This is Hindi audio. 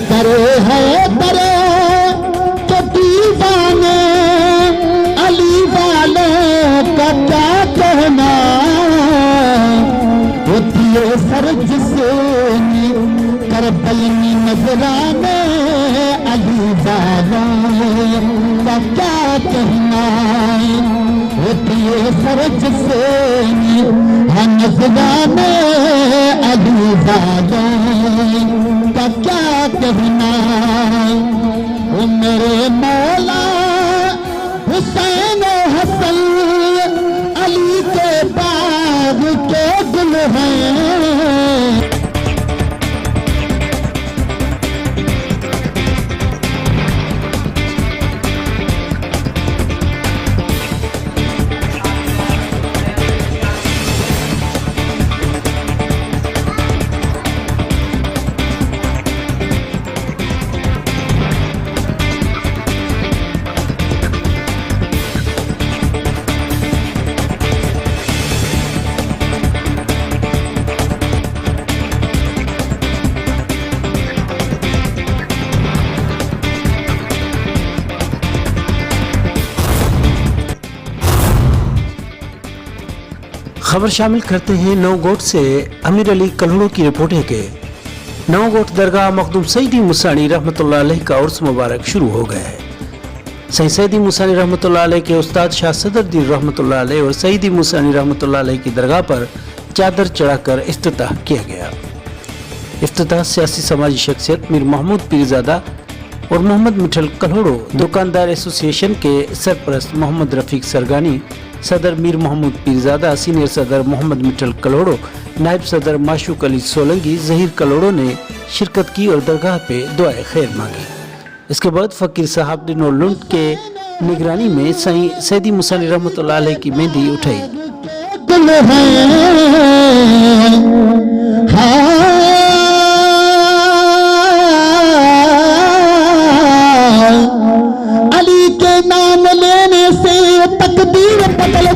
करे है करे तो दीवाने अली वाले का क्या कहना, होती है सर जिसे करबलनी नजराने अली वाले का क्या कहना, होती है सर जिसे नजराने अली वाले का क्या कहना। वो मेरे मौला हुसैन हसन अली के बाग के गुल हैं। खबर शामिल करते हैं नौगोट से। अमीर अली कल्हड़ो की रिपोर्ट है कि नौगोट दरगाह मखदूम सईदी मुसानी रहमतुल्लाह अलैह का उर्स मुबारक शुरू हो गया है। सईदी मुसानी रहमतुल्लाह अलैह के उस्ताद शाह सदरुद्दीन रहमतुल्लाह अलैह और सईदी मुसानी रहमतुल्लाह अलैह की दरगाह पर चादर चढ़ाकर इफ्तिताह किया गया। इफ्तिताह सियासी समाजी शख्सियत मीर महमूद पीरजादा और मोहम्मद मिठल कल्हड़ो, दुकानदार एसोसिएशन के सरपरस्त मोहम्मद रफीक सरगानी, सदर मीर महमूद पीरजादा, सीनियर सदर मोहम्मद मिठल कल्हड़ो, नायब सदर माशूक अली सोलंगी, जहीर कल्हड़ो ने शिरकत की और दरगाह पे दुआए खैर मांगी। इसके बाद फकीर साहब ने नोलुंड के निगरानी में सईदी मुसानी रहमतुल्लाह अलैह की मेहंदी उठाई। अली के नाम लेने से तकदीर बदल